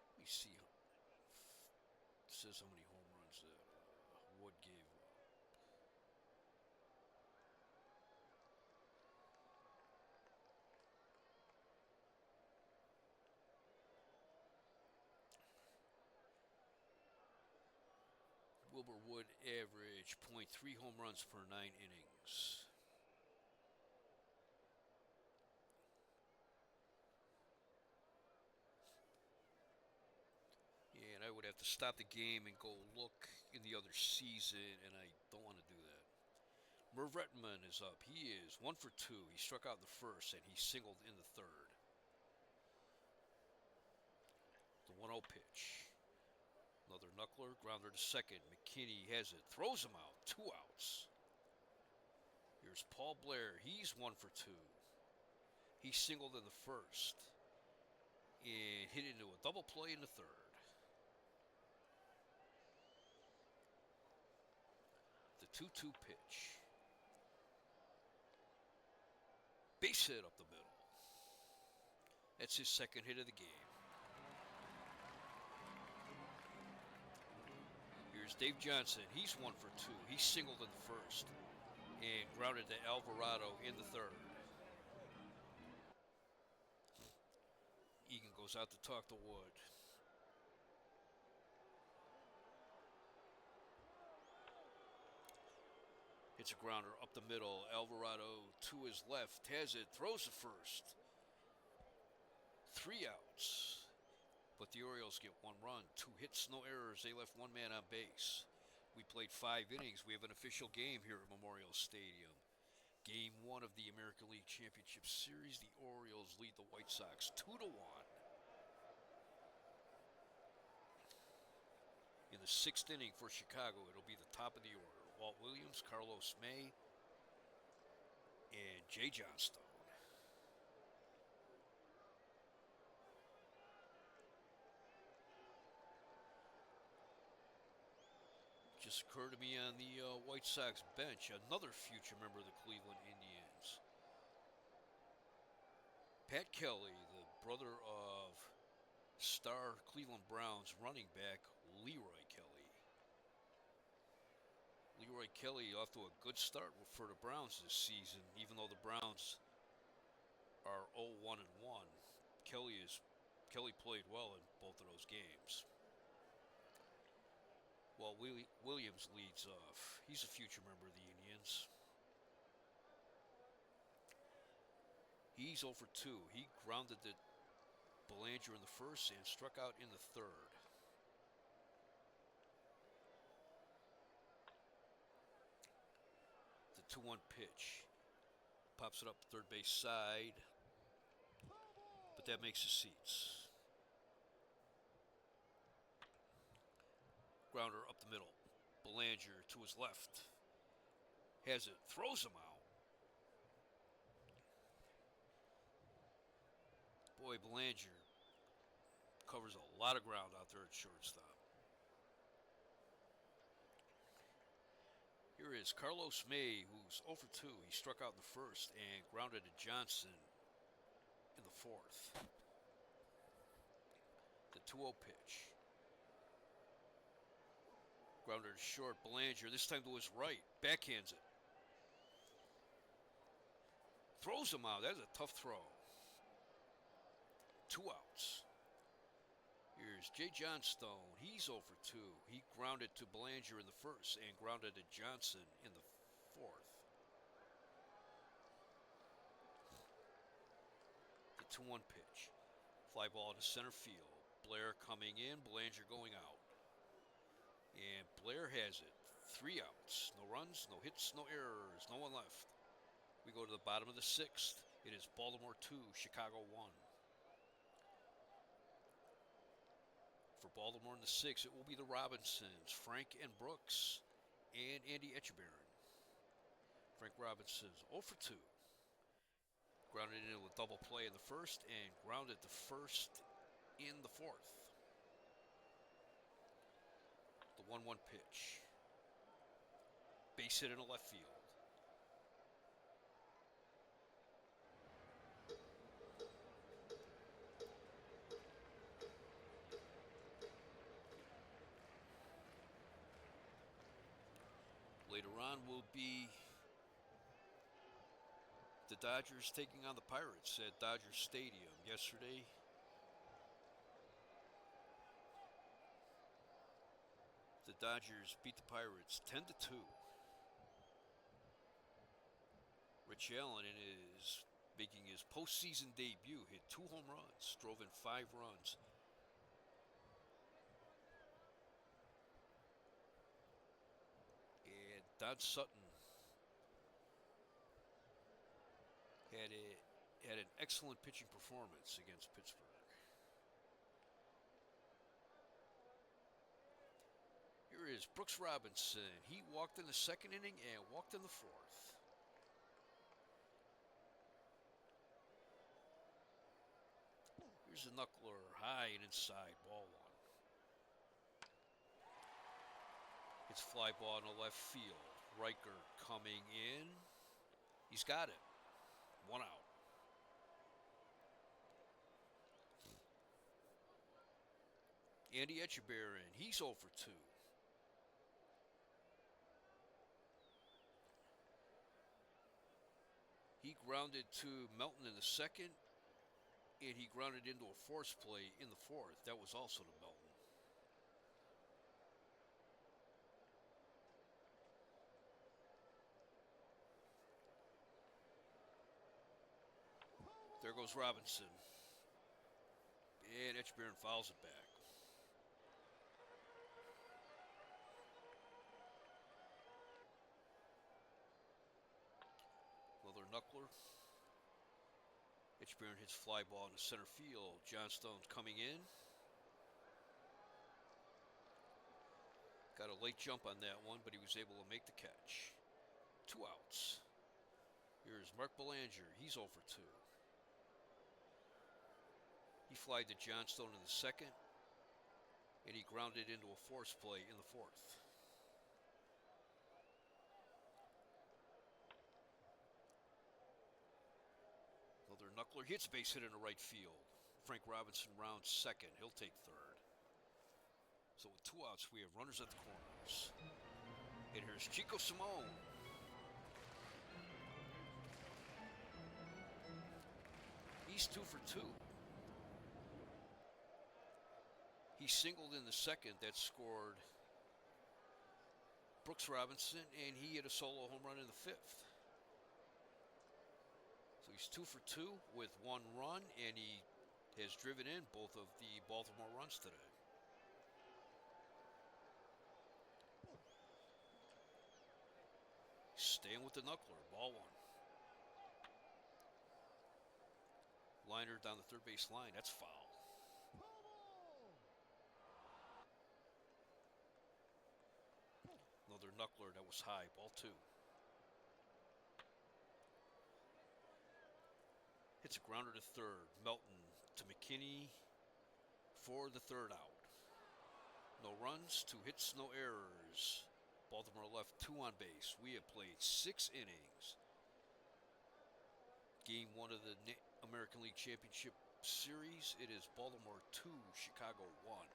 Let me see. It says how many home runs that Wood gave up. Wilbur Wood averaged .3 home runs per 9 innings. Yeah, and I would have to stop the game and go look in the other season, and I don't want to do that. Merv Rettenman is up. He is 1 for 2. He struck out in the first, and he singled in the third. The 1-0 pitch. Another knuckler, grounder to second. McKinney has it, throws him out, 2 outs. Here's Paul Blair. He's 1 for 2. He singled in the first and hit into a double play in the third. The 2-2 pitch. Base hit up the middle. That's his second hit of the game. Here's Dave Johnson. He's 1 for 2. He singled in the first and grounded to Alvarado in the third. Egan goes out to talk to Wood. It's a grounder up the middle. Alvarado to his left has it, throws the first. 3 outs. But the Orioles get 1 run, 2 hits, no errors. They left 1 man on base. We played 5 innings. We have an official game here at Memorial Stadium. Game 1 of the American League Championship Series. The Orioles lead the White Sox 2-1. In the 6th inning for Chicago, it'll be the top of the order. Walt Williams, Carlos May, and Jay Johnstone. Just occurred to me on the White Sox bench, another future member of the Cleveland Indians. Pat Kelly, the brother of star Cleveland Browns running back Leroy Kelly. Leroy Kelly off to a good start for the Browns this season, even though the Browns are 0-1-1. Kelly played well in both of those games. Well, Williams leads off. He's a future member of the Indians. He's 0 for 2. He grounded to Belanger in the first and struck out in the third. The 2-1 pitch. Pops it up third base side. But that makes the seats. Grounder up the middle. Belanger to his left. Has it. Throws him out. Boy, Belanger covers a lot of ground out there at shortstop. Here is Carlos May, who's 0 for 2. He struck out in the first and grounded to Johnson in the fourth. The 2-0 pitch. Grounder to short. Belanger, this time to his right. Backhands it. Throws him out. That's a tough throw. 2 outs. Here's Jay Johnstone. He's 0 for 2. He grounded to Belanger in the first and grounded to Johnson in the fourth. The 2-1 pitch. Fly ball to center field. Blair coming in, Belanger going out. And Blair has it. 3 outs. No runs, no hits, no errors. No one left. We go to the bottom of the 6th. It is Baltimore 2, Chicago 1. For Baltimore in the 6th, it will be the Robinsons, Frank and Brooks, and Andy Etchebarren. Frank Robinson's 0 for 2. Grounded into a double play in the first and grounded to first in the fourth. The 1-1 pitch. Base hit into left field. Later on will be the Dodgers taking on the Pirates at Dodger Stadium. Yesterday, the Dodgers beat the Pirates 10-2. Rich Allen is making his postseason debut, hit 2 home runs, drove in 5 runs. And Don Sutton had an excellent pitching performance against Pittsburgh. Here is Brooks Robinson. He walked in the 2nd inning and walked in the 4th. Here's a knuckler, high and inside, ball 1. It's fly ball in the left field. Riker coming in. He's got it. 1 out. Andy Etchebarren, he's 0 for 2. He grounded to Melton in the 2nd, and he grounded into a force play in the 4th. That was also to Melton. There goes Robinson. And Etchebarren fouls it back. Another knuckler. Etchebarren hits fly ball into center field. Johnstone's coming in. Got a late jump on that one, but he was able to make the catch. 2 outs. Here's Mark Belanger. He's 0 for 2. He flied to Johnstone in the 2nd, and he grounded into a force play in the 4th. Another knuckler hits base hit into right field. Frank Robinson rounds 2nd. He'll take 3rd. So with 2 outs, we have runners at the corners. And here's Chico Simone. He's 2 for 2. He singled in the 2nd. That scored Brooks Robinson, and he hit a solo home run in the 5th. So he's 2 for 2 with 1 run, and he has driven in both of the Baltimore runs today. Staying with the knuckler, ball 1. Liner down the 3rd base line, that's foul. Another knuckler that was high, ball 2. Hits a grounder to 3rd. Melton to McKinney for the 3rd out. No runs, 2 hits, no errors. Baltimore left 2 on base. We have played 6 innings. Game 1 of the American League Championship Series. It is Baltimore 2, Chicago 1.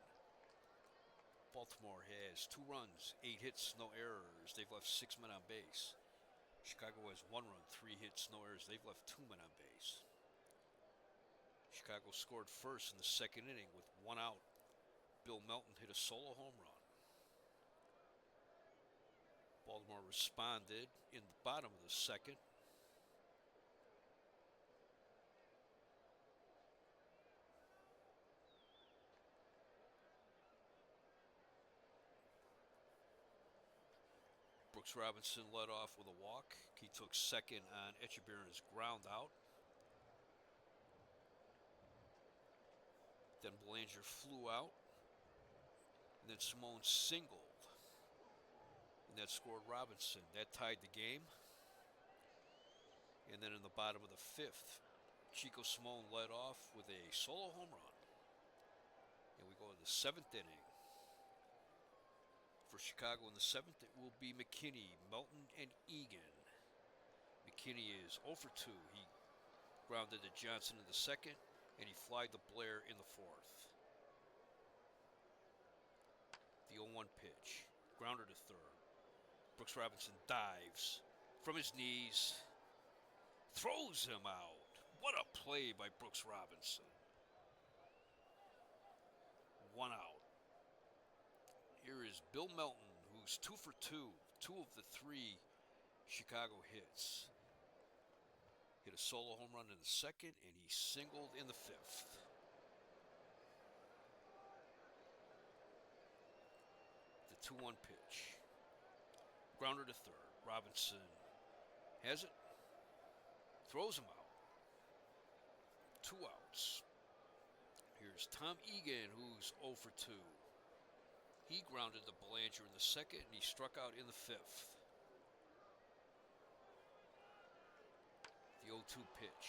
Baltimore has 2 runs, 8 hits, no errors. They've left 6 men on base. Chicago has 1 run, 3 hits, no errors. They've left 2 men on base. Chicago scored first in the second inning with 1 out. Bill Melton hit a solo home run. Baltimore responded in the bottom of the second. Brooks Robinson led off with a walk. He took second on Echeverria's ground out. Then Belanger flew out. And then Simone singled. And that scored Robinson. That tied the game. And then in the bottom of the fifth, Chico Simone led off with a solo home run. And we go to the seventh inning. For Chicago in the seventh, it will be McKinney, Melton, and Egan. McKinney is 0 for 2. He grounded to Johnson in the second, and he flied to Blair in the fourth. The 0-1 pitch. Grounder to third. Brooks Robinson dives from his knees. Throws him out. What a play by Brooks Robinson. 1 out. Here is Bill Melton, who's 2 for 2. 2 of the 3 Chicago hits. Hit a solo home run in the second, and he singled in the fifth. The 2-1 pitch. Grounder to third. Robinson has it. Throws him out. 2 outs. Here's Tom Egan, who's 0 for 2. He grounded to Belanger in the second, and he struck out in the fifth. The 0-2 pitch.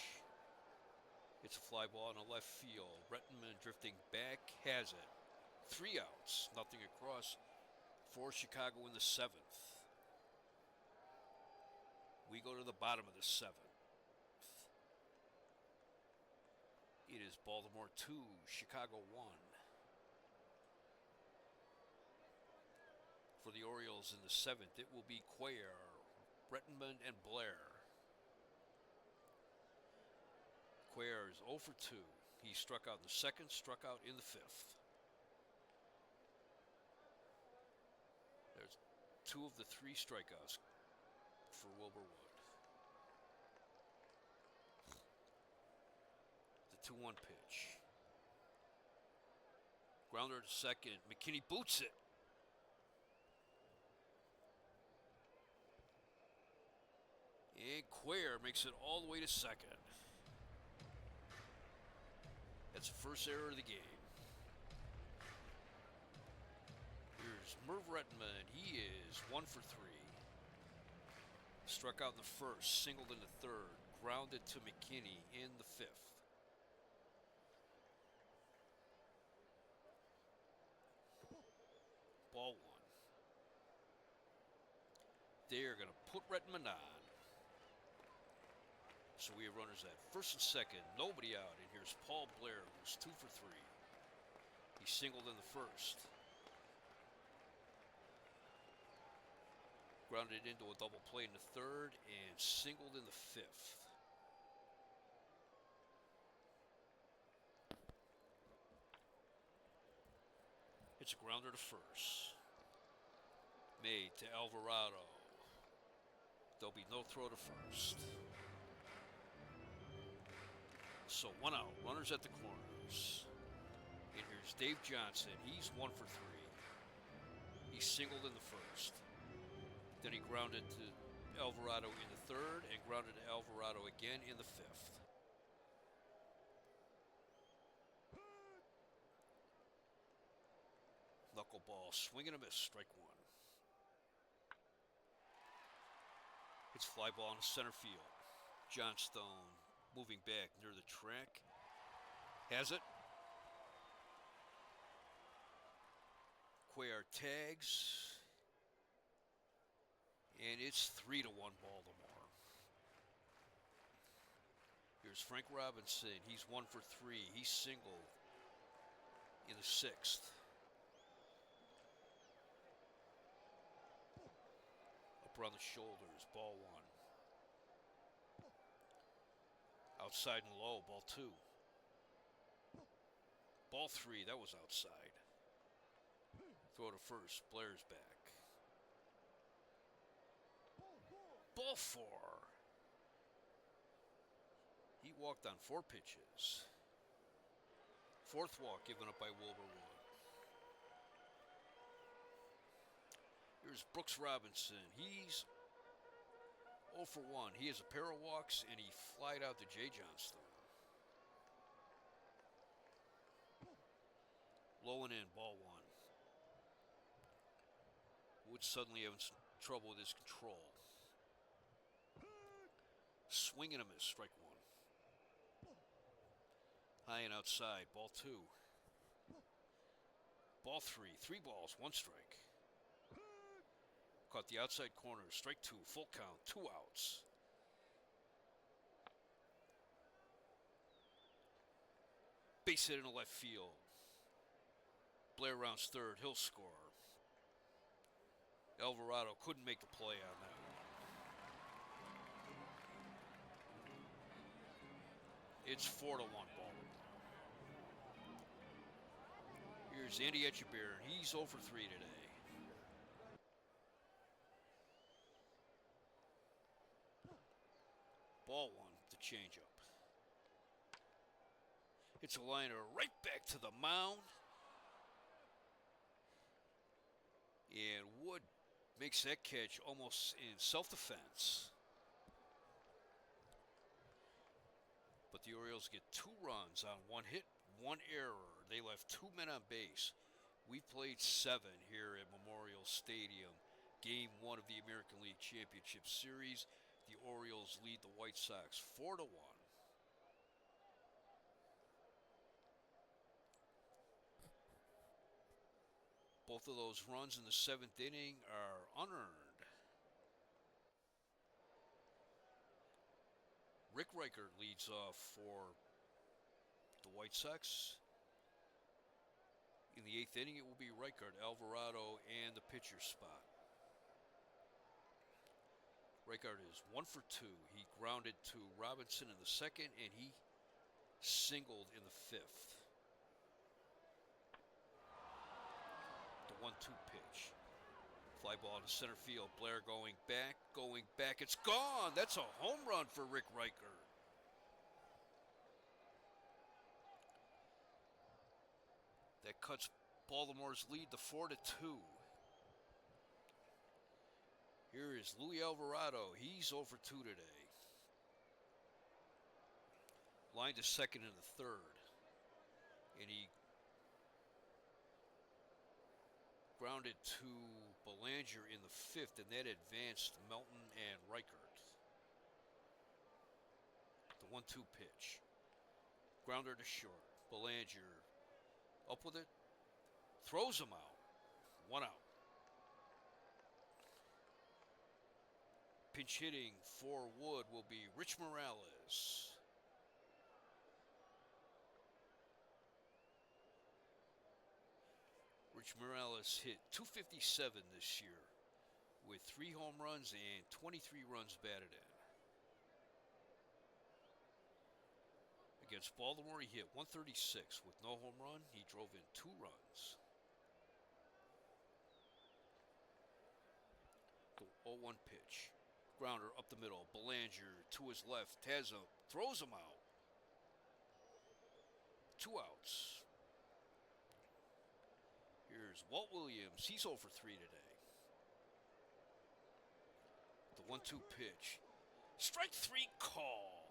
It's a fly ball in the left field. Rettenman drifting back, has it. 3 outs, nothing across for Chicago in the seventh. We go to the bottom of the seventh. It is Baltimore 2, Chicago 1. For the Orioles in the seventh, it will be Cuellar, Rettenman, and Blair. Cuellar is 0 for 2. He struck out in the second, struck out in the fifth. There's 2 of the 3 strikeouts for Wilbur Wood. The 2-1 pitch. Grounder to second. McKinney boots it. And Cuellar makes it all the way to second. That's the first error of the game. Here's Merv Rettenman. He is 1 for 3. Struck out in the first, singled in the third, grounded to McKinney in the fifth. Ball 1. They're going to put Rettenman on. So we have runners at first and second, nobody out. And here's Paul Blair, who's 2 for 3. He singled in the first. Grounded into a double play in the third and singled in the fifth. It's a grounder to first. Made to Alvarado. There'll be no throw to first. So 1 out, runners at the corners. And here's Dave Johnson. He's 1 for 3. He singled in the first. Then he grounded to Alvarado in the third and grounded to Alvarado again in the fifth. Knuckleball, swing and a miss, strike 1. It's fly ball in center field. Johnstone moving back near the track. Has it. Cuellar tags. And it's 3-1 Baltimore. Here's Frank Robinson. He's 1 for 3. He singled in the sixth. Up around the shoulders, ball 1. Outside and low, ball 2. Ball 3, that was outside. Throw to first. Blair's back. Ball 4. He walked on 4 pitches. Fourth walk given up by Wilbur Wood. Here's Brooks Robinson. He's 0 for 1. He has a pair of walks, and he flied out to Jay Johnstone. Low and in, ball 1. Wood suddenly having some trouble with his control. Swing and a miss, strike 1. High and outside, ball 2. Ball 3, 3 balls, 1 strike. Caught the outside corner, strike 2, full count, 2 outs. Base hit in the left field. Blair rounds third, he'll score. Alvarado couldn't make the play on that one. It's 4-1 Baltimore. Here's Andy Etchebarren. He's 0 for 3 today. Ball 1, the changeup. It's a liner right back to the mound. And Wood makes that catch almost in self-defense. But the Orioles get 2 runs on 1 hit, 1 error. They left 2 men on base. We've played 7 here at Memorial Stadium. Game 1 of the American League Championship Series. The Orioles lead the White Sox 4-1. Both of those runs in the 7th inning are unearned. Rick Reichert leads off for the White Sox. In the 8th inning, it will be Reichert, Alvarado, and the pitcher spot. Reichert is 1 for 2. He grounded to Robinson in the 2nd, and he singled in the 5th. The 1-2 pitch. Fly ball to center field. Blair going back. It's gone. That's a home run for Rick Reichert. That cuts Baltimore's lead to 4-2. Here is Luis Alvarado. He's 0 for 2 today. Line to second in the 3rd. And he grounded to Belanger in the 5th, and that advanced Melton and Reichert. The 1-2 pitch. Grounder to short. Belanger up with it. Throws him out. 1 out. Pinch hitting for Wood will be Rich Morales. Rich Morales hit .257 this year with 3 home runs and 23 runs batted in. Against Baltimore, he hit .136 with no home run. He drove in 2 runs. The 0-1 pitch. Grounder up the middle. Belanger to his left. Tazza throws him out. 2 outs. Here's Walt Williams. He's 0 for 3 today. The 1-2 pitch. Strike 3 called.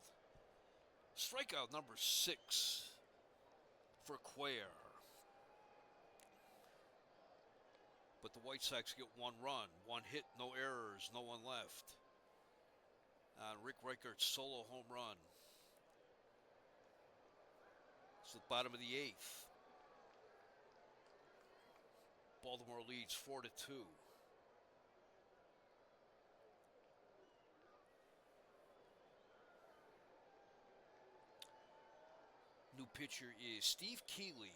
Strikeout number 6 for Cuellar. But the White Sox get 1 run, 1 hit, no errors, no one left. Rick Reichert's solo home run. It's the bottom of the 8th. Baltimore leads 4-2. New pitcher is Steve Keeley.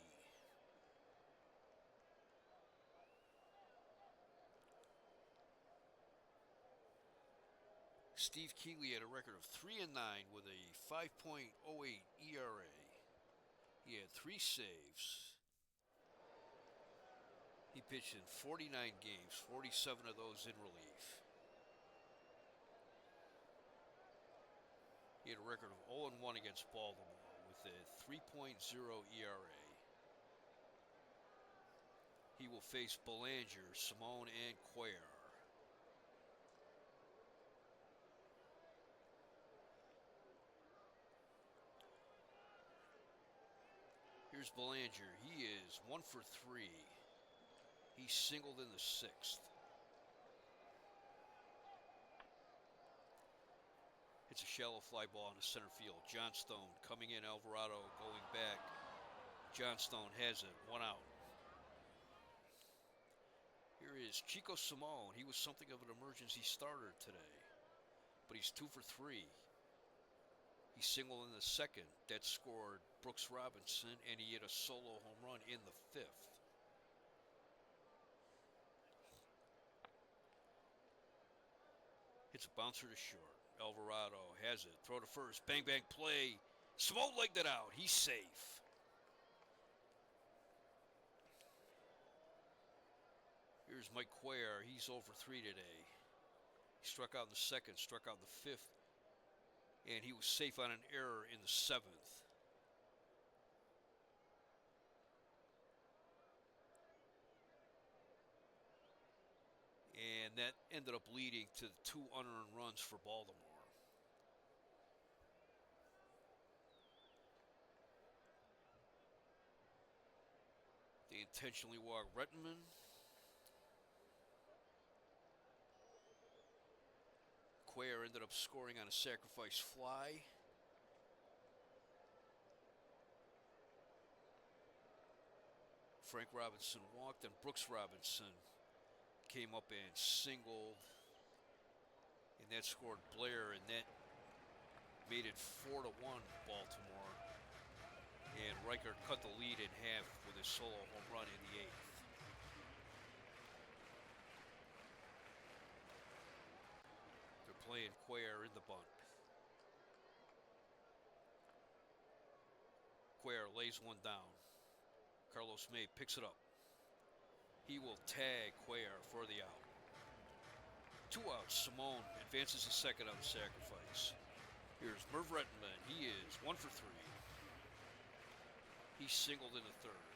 Steve Keeley had a record of 3-9 with a 5.08 ERA. He had 3 saves. He pitched in 49 games, 47 of those in relief. He had a record of 0-1 against Baltimore with a 3.0 ERA. He will face Belanger, Simone, and Cuellar. Here's Belanger. He is 1 for 3. He singled in the 6th. It's a shallow fly ball in the center field. Johnstone coming in, Alvarado going back. Johnstone has it, 1 out. Here is Chico Simone. He was something of an emergency starter today, but he's 2 for 3. He singled in the 2nd. That scored Brooks Robinson, and he hit a solo home run in the 5th. Hits a bouncer to short. Alvarado has it. Throw to first. Bang, bang, play. Simone legged it out. He's safe. Here's Mike Cuellar. He's 0 for 3 today. He struck out in the 2nd, struck out in the 5th, and he was safe on an error in the 7th. And that ended up leading to the 2 unearned runs for Baltimore. They intentionally walked Rettenman. Cuellar ended up scoring on a sacrifice fly. Frank Robinson walked, and Brooks Robinson came up and singled, and that scored Blair, and that made it 4-1 Baltimore. And Reichert cut the lead in half with his solo home run in the 8th. They're playing Cuellar in the bunt. Cuellar lays one down. Carlos May picks it up. He will tag Cuellar for the out. 2 outs. Simone advances to second on the sacrifice. Here's Merv Rettenman. He is 1 for 3. He singled in the 3rd.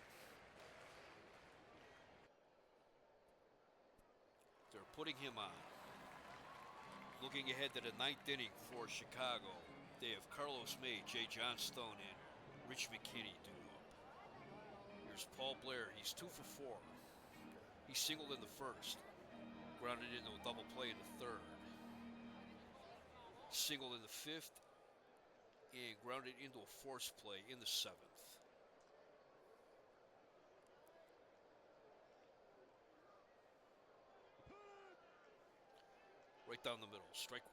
They're putting him on. Looking ahead to the 9th inning for Chicago, they have Carlos May, Jay Johnstone, and Rich McKinney due up. Here's Paul Blair. He's 2 for 4. He singled in the 1st, grounded into a double play in the 3rd. Singled in the 5th, and grounded into a force play in the 7th. Right down the middle, strike 1.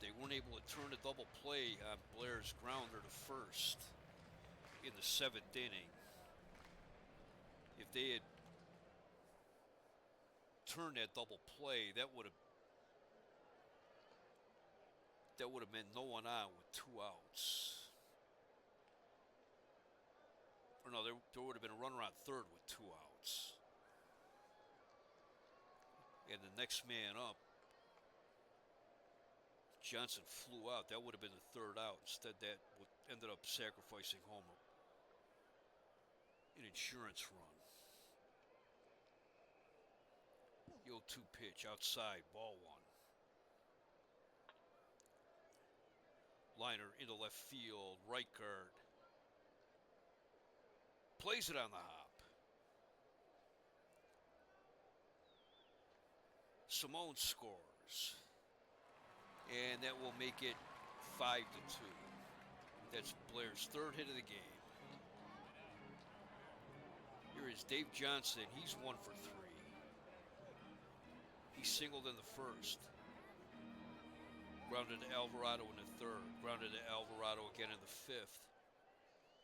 They weren't able to turn a double play on Blair's grounder to first in the 7th inning. If they had turned that double play, that would have meant no one on with 2 outs. Or no, there would have been a runner on 3rd with 2 outs. And the next man up, Johnson flew out. That would have been the 3rd out. Instead, that ended up sacrificing Homer. An insurance run. The 0-2 pitch outside, ball 1. Liner into left field. Reichert plays it on the hop. Simone scores. And that will make it 5-2. That's Blair's 3rd hit of the game. Here is Dave Johnson. He's 1 for 3. He singled in the 1st. Grounded to Alvarado in the 3rd. Grounded to Alvarado again in the 5th.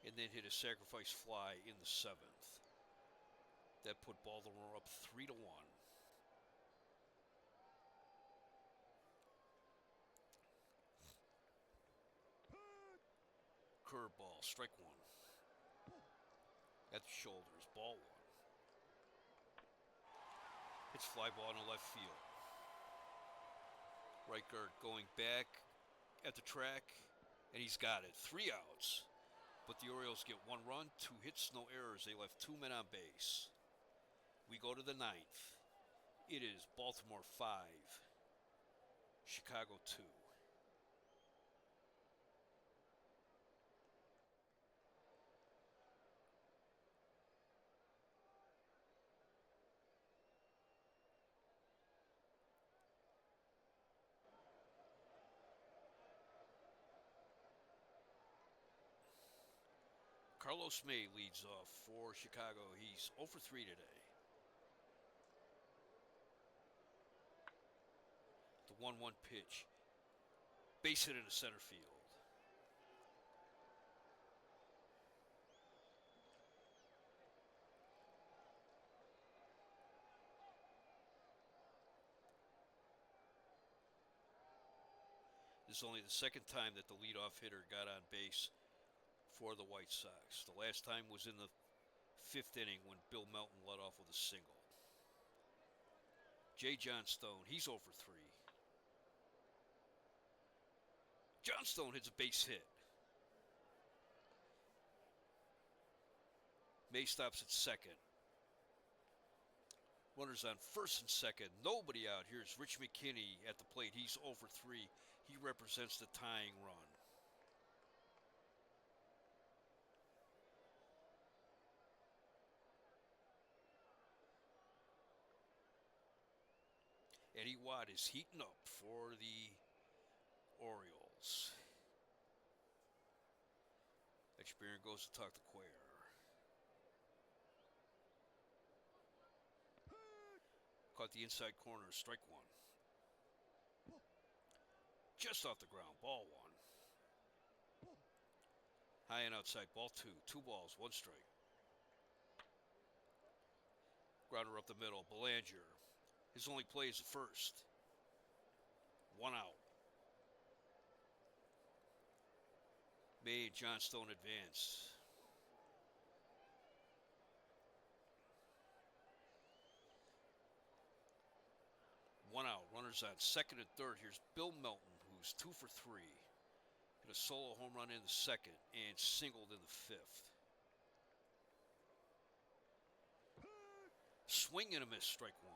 and then hit a sacrifice fly in the seventh. That put Baltimore up 3-1. Curveball, strike one. At the shoulders, ball one. Hits fly ball in the left field. Right guard going back at the track, and he's got it. 3 outs. But the Orioles get 1 run, 2 hits, no errors. They left 2 men on base. We go to the ninth. It is Baltimore 5, Chicago 2. Carlos May leads off for Chicago. He's 0 for 3 today. The 1-1 pitch. Base hit into center field. This is only the second time that the leadoff hitter got on base for the White Sox. The last time was in the 5th inning when Bill Melton led off with a single. Jay Johnstone, he's 0 for 3. Johnstone hits a base hit. May stops at second. Runners on first and second. Nobody out. Here's Rich McKinney at the plate. He's 0 for 3. He represents the tying run. Eddie Watt is heating up for the Orioles. Etchebarren goes to talk to Cuellar. Caught the inside corner, strike one. Just off the ground, ball one. High and outside, ball two. 2 balls, 1 strike. Grounder up the middle, Belanger. His only play is the first. 1 out. May and Johnstone advance. One out. Runners on second and third. Here's Bill Melton, who's 2 for 3. Hit a solo home run in the second and singled in the 5th. Swing and a miss, strike one.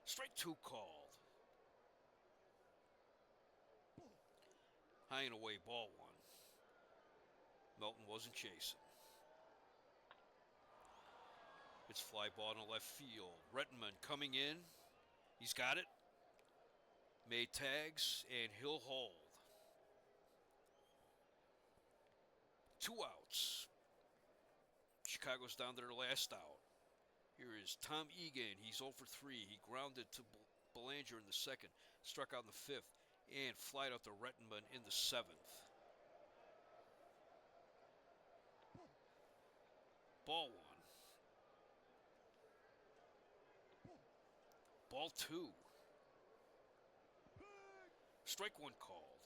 Strike 2 called. High and away, ball one. Melton wasn't chasing. It's fly ball in the left field. Rettenman coming in. He's got it. May tags, and he'll hold. 2 outs. Chicago's down to their last out. Here is Tom Egan. He's 0 for 3. He grounded to Belanger in the second, struck out in the 5th, and flied out to Rettenman in the 7th. Ball one. Ball 2. Strike 1 called.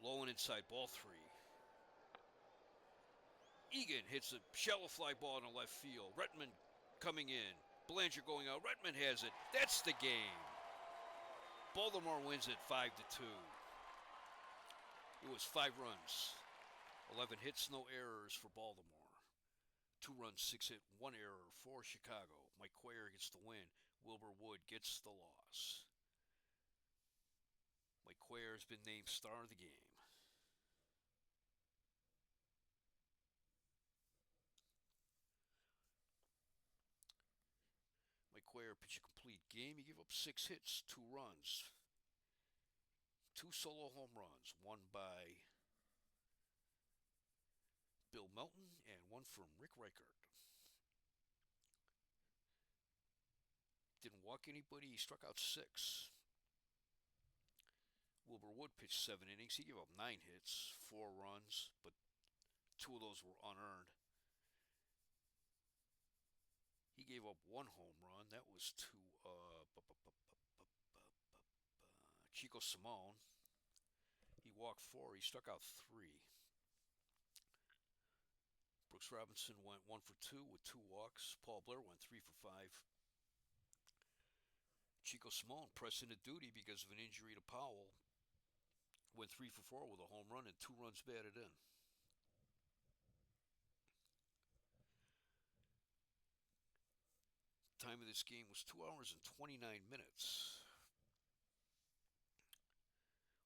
Low and inside, ball 3. Egan hits a shallow fly ball in the left field. Rettenman coming in. Belanger going out. Rettenman has it. That's the game. Baltimore wins it 5-2. It was 5 runs. 11 hits, no errors for Baltimore. 2 runs, 6 hit, 1 error for Chicago. Mike Cuellar gets the win. Wilbur Wood gets the loss. Mike Cuellar has been named star of the game. Mike Cuellar pitched a complete game. He gave up 6 hits, 2 runs. 2 solo home runs, one by Bill Melton and one from Rick Reichert. Didn't walk anybody. He struck out 6. Wilbur Wood pitched 7 innings. He gave up 9 hits, 4 runs, but 2 of those were unearned. He gave up 1 home run. That was to Chico Simone. He walked 4. He struck out 3. Brooks Robinson went 1 for 2 with 2 walks. Paul Blair went 3 for 5. Chico Simone pressed into duty because of an injury to Powell. Went 3 for 4 with a home run and 2 runs batted in. Time of this game was 2 hours and 29 minutes.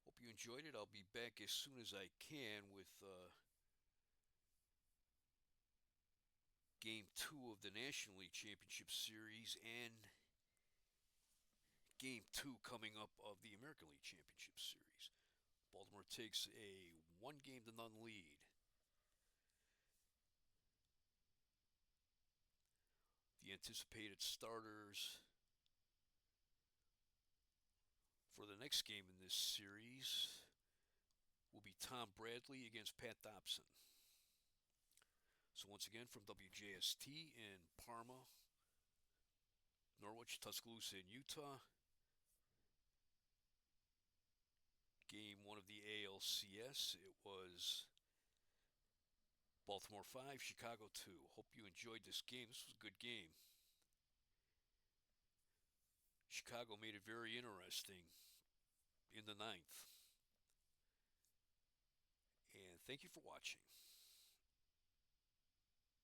Hope you enjoyed it. I'll be back as soon as I can with Game 2 of the National League Championship Series and Game 2 coming up of the American League Championship Series. Baltimore takes a 1-game-to-none lead. The anticipated starters for the next game in this series will be Tom Bradley against Pat Dobson. So once again, from WJST in Parma, Norwich, Tuscaloosa, in Utah, Game 1 of the ALCS. It was Baltimore 5, Chicago 2. Hope you enjoyed this game. This was a good game. Chicago made it very interesting in the ninth. And thank you for watching.